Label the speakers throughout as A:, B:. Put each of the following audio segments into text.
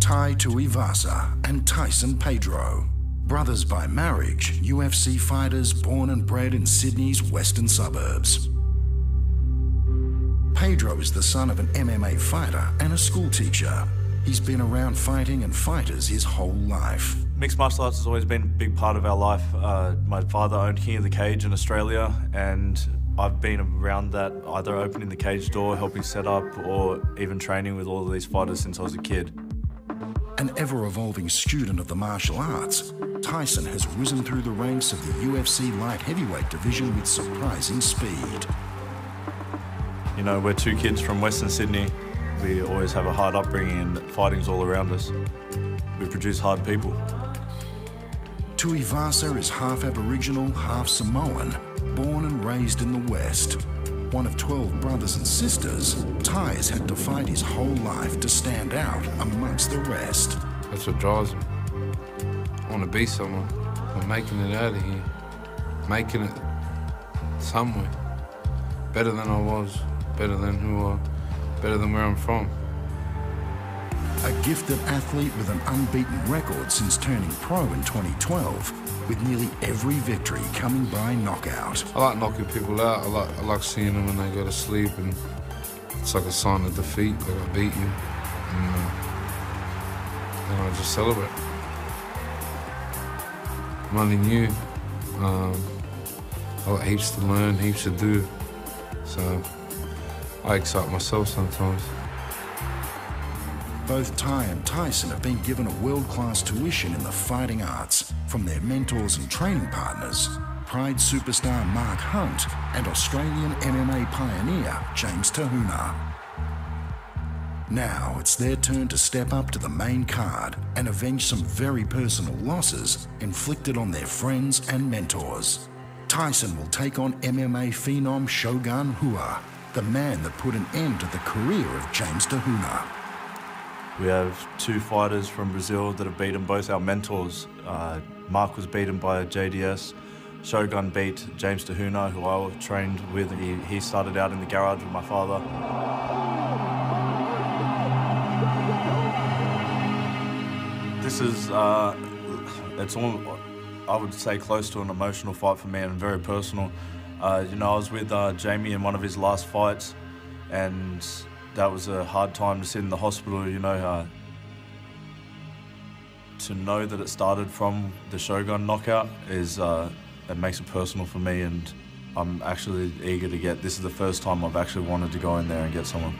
A: Tai Tuivasa and Tyson Pedro. Brothers by marriage, UFC fighters born and bred in Sydney's western suburbs. Pedro is the son of an MMA fighter and a school teacher. He's been around fighting and fighters his whole life.
B: Mixed martial arts has always been a big part of our life. My father owned King of the Cage in Australia, and I've been around that, either opening the cage door, helping set up, or even training with all of these fighters since I was a kid.
A: An ever-evolving student of the martial arts, Tyson has risen through the ranks of the UFC light heavyweight division with surprising speed.
B: You know, we're two kids from Western Sydney. We always have a hard upbringing and fighting's all around us. We produce hard people.
A: Tuivasa is half Aboriginal, half Samoan, born and raised in the West. One of 12 brothers and sisters, Ty's had to fight his whole life to stand out amongst the rest.
C: That's what drives me. I want to be someone. I'm making it out of here. Making it somewhere. Better than I was. Better than better than where I'm from.
A: A gifted athlete with an unbeaten record since turning pro in 2012, with nearly every victory coming by knockout.
C: I like knocking people out. I like seeing them when they go to sleep, and it's like a sign of defeat, like I beat you, and I just celebrate. I'm only new. I've got heaps to learn, heaps to do, so I excite myself sometimes.
A: Both Tai and Tyson have been given a world-class tuition in the fighting arts from their mentors and training partners, Pride superstar Mark Hunt and Australian MMA pioneer James Tahuna. Now it's their turn to step up to the main card and avenge some very personal losses inflicted on their friends and mentors. Tyson will take on MMA phenom Shogun Rua, the man that put an end to the career of James Tahuna.
B: We have two fighters from Brazil that have beaten both our mentors. Mark was beaten by JDS. Shogun beat James Tahuna, who I trained with. He started out in the garage with my father. This is, it's all, I would say, close to an emotional fight for me and very personal. You know, I was with Jamie in one of his last fights, and that was a hard time to sit in the hospital, you know. To know that it started from the Shogun knockout it makes it personal for me, and I'm actually eager to get, this is the first time I've actually wanted to go in there and get someone.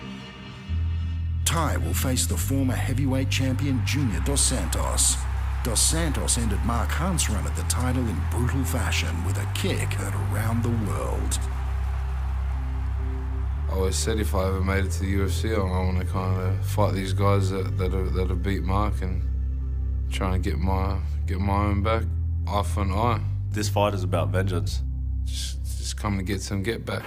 A: Tai will face the former heavyweight champion Junior Dos Santos. Dos Santos ended Mark Hunt's run at the title in brutal fashion with a kick heard around the world.
C: I always said if I ever made it to the UFC, I want to kind of fight these guys that have beat Mark and try and get my own back, eye for an eye.
B: This fight is about vengeance.
C: Just come to get some get back.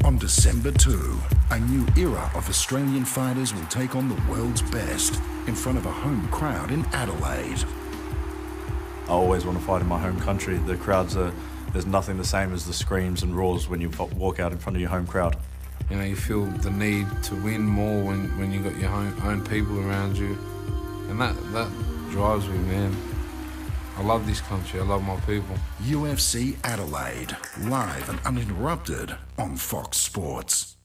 A: On December 2, a new era of Australian fighters will take on the world's best in front of a home crowd in Adelaide.
B: I always want to fight in my home country. The crowds are, there's nothing the same as the screams and roars when you walk out in front of your home crowd.
C: You know, you feel the need to win more when you've got your own people around you. And that drives me, man. I love this country, I love my people.
A: UFC Adelaide, live and uninterrupted on Fox Sports.